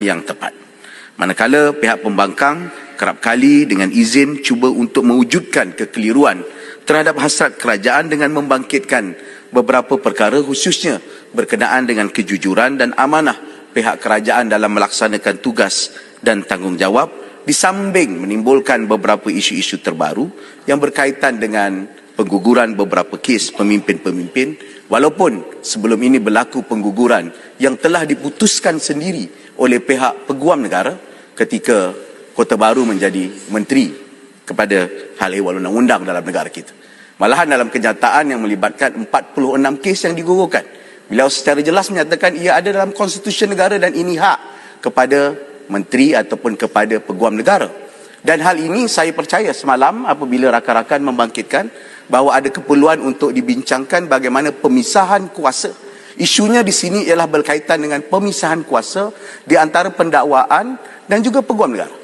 yang tepat. Manakala pihak pembangkang kerap kali dengan izin cuba untuk mewujudkan kekeliruan terhadap hasrat kerajaan dengan membangkitkan beberapa perkara khususnya berkenaan dengan kejujuran dan amanah pihak kerajaan dalam melaksanakan tugas dan tanggungjawab, disambing menimbulkan beberapa isu-isu terbaru yang berkaitan dengan pengguguran beberapa kes pemimpin-pemimpin, walaupun sebelum ini berlaku pengguguran yang telah diputuskan sendiri oleh pihak peguam negara ketika Kota Baru menjadi menteri kepada hal ehwal undang-undang dalam negara kita. Malahan dalam kenyataan yang melibatkan 46 kes yang digugurkan, beliau secara jelas menyatakan ia ada dalam konstitusi negara dan ini hak kepada menteri ataupun kepada peguam negara. Dan hal ini saya percaya semalam apabila rakan-rakan membangkitkan bahawa ada keperluan untuk dibincangkan bagaimana pemisahan kuasa. Isunya di sini ialah berkaitan dengan pemisahan kuasa di antara pendakwaan dan juga peguam negara.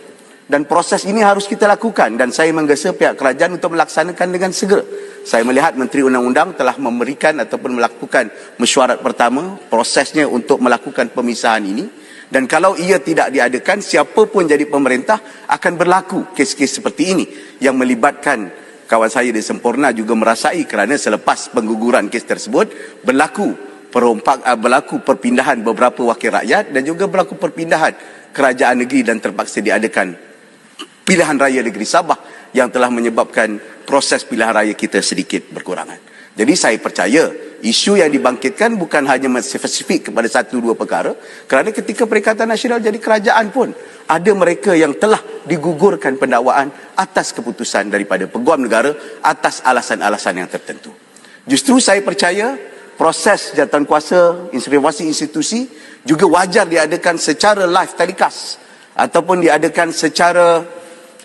Dan proses ini harus kita lakukan dan saya menggesa pihak kerajaan untuk melaksanakan dengan segera. Saya melihat Menteri Undang-Undang telah memberikan ataupun melakukan mesyuarat pertama prosesnya untuk melakukan pemisahan ini. Dan kalau ia tidak diadakan, siapa pun jadi pemerintah akan berlaku kes-kes seperti ini yang melibatkan kawan saya di Semporna juga merasai kerana selepas pengguguran kes tersebut berlaku perpindahan beberapa wakil rakyat dan juga berlaku perpindahan kerajaan negeri dan terpaksa diadakan pilihan raya negeri Sabah yang telah menyebabkan proses pilihan raya kita sedikit berkurangan. Jadi saya percaya isu yang dibangkitkan bukan hanya spesifik kepada satu dua perkara, kerana ketika Perikatan Nasional jadi kerajaan pun ada mereka yang telah digugurkan pendakwaan atas keputusan daripada peguam negara atas alasan-alasan yang tertentu. Justru saya percaya proses jawatankuasa instruksi institusi juga wajar diadakan secara live telecast ataupun diadakan secara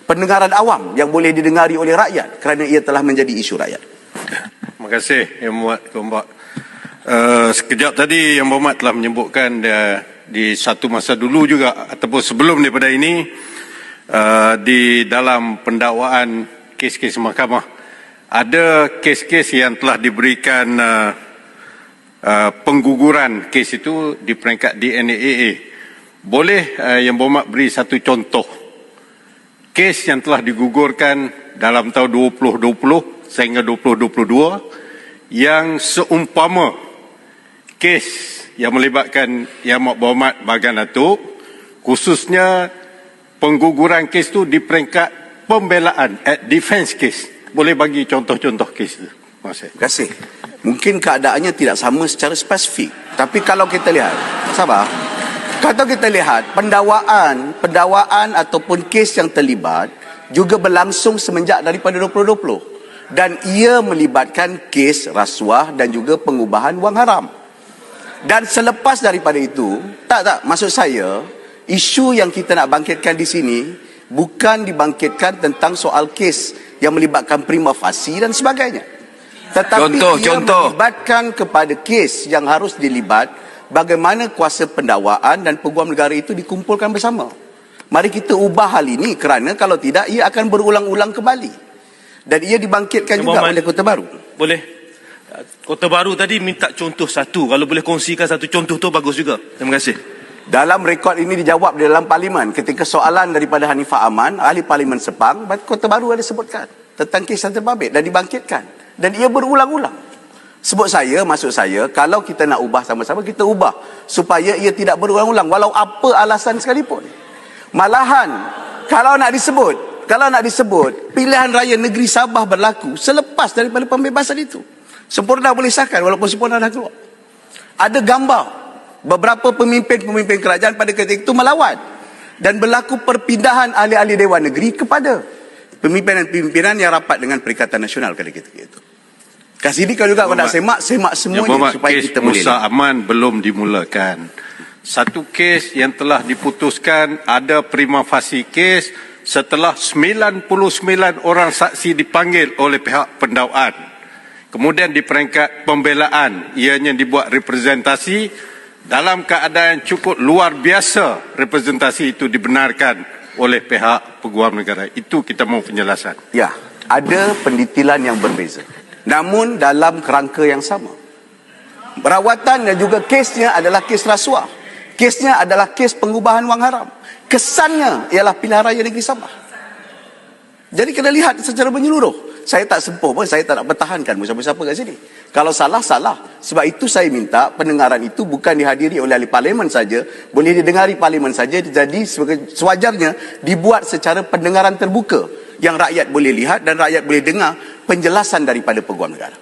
pendengaran awam yang boleh didengari oleh rakyat kerana ia telah menjadi isu rakyat. Terima kasih Yang Berhormat Tuan Bak. Sekejap tadi Yang Berhormat telah menyebutkan di satu masa dulu juga ataupun sebelum daripada ini di dalam pendakwaan kes-kes mahkamah ada kes-kes yang telah diberikan pengguguran kes itu di peringkat DNAAA. Boleh Yang Berhormat beri satu contoh kes yang telah digugurkan dalam tahun 2020 sehingga 2022 yang seumpama kes yang melibatkan Yang Berhormat Bahagian Datuk, khususnya pengguguran kes itu di peringkat pembelaan, defense case. Boleh bagi contoh-contoh kes itu? Terima kasih. Mungkin keadaannya tidak sama secara spesifik, tapi kalau kita lihat, sabar. Kalau kita lihat pendakwaan ataupun kes yang terlibat juga berlangsung semenjak daripada 2020 dan ia melibatkan kes rasuah dan juga pengubahan wang haram. Dan selepas daripada itu, maksud saya isu yang kita nak bangkitkan di sini bukan dibangkitkan tentang soal kes yang melibatkan prima facie dan sebagainya. Tetapi melibatkan kepada kes yang harus dilibat bagaimana kuasa pendakwaan dan peguam negara itu dikumpulkan bersama. Mari kita ubah hal ini kerana kalau tidak ia akan berulang-ulang kembali. Dan ia dibangkitkan juga oleh Kota Baru. Boleh. Kota Baru tadi minta contoh satu. Kalau boleh kongsikan satu contoh tu bagus juga. Terima kasih. Dalam rekod ini dijawab di dalam parlimen ketika soalan daripada Hanifah Aman, ahli parlimen Sepang, Kota Baru ada sebutkan tentang kes Santer Babit dan dibangkitkan. Dan ia berulang-ulang. Maksud saya, kalau kita nak ubah sama-sama, kita ubah supaya ia tidak berulang-ulang walau apa alasan sekalipun. Malahan, kalau nak disebut pilihan raya negeri Sabah berlaku selepas daripada pembebasan itu. Sempurna boleh sahkan walaupun sempurna dah keluar. Ada gambar beberapa pemimpin-pemimpin kerajaan pada ketika itu melawan dan berlaku perpindahan ahli-ahli Dewan Negeri kepada pimpinan yang rapat dengan Perikatan Nasional pada ketika itu. Kasih ini kalau juga kalau nak semak semuanya supaya kita boleh. Musa Aman belum dimulakan. Satu kes yang telah diputuskan ada prima facie kes setelah 99 orang saksi dipanggil oleh pihak pendakwaan. Kemudian di peringkat pembelaan ianya dibuat representasi dalam keadaan cukup luar biasa representasi itu dibenarkan oleh pihak peguam negara. Itu kita mahu penjelasan. Ya, ada pendetilan yang berbeza. Namun dalam kerangka yang sama. Perawatan dan juga kesnya adalah kes rasuah Kesnya adalah kes pengubahan wang haram. Kesannya ialah pilihan raya negeri Sabah. Jadi kena lihat secara menyeluruh. Saya tak sempoh pun, saya tak nak pertahankan siapa-siapa kat sini. Kalau salah, salah. Sebab itu saya minta pendengaran itu bukan dihadiri oleh ahli parlimen saja, boleh didengari parlimen saja, jadi sewajarnya dibuat secara pendengaran terbuka yang rakyat boleh lihat dan rakyat boleh dengar penjelasan daripada Peguam Negara.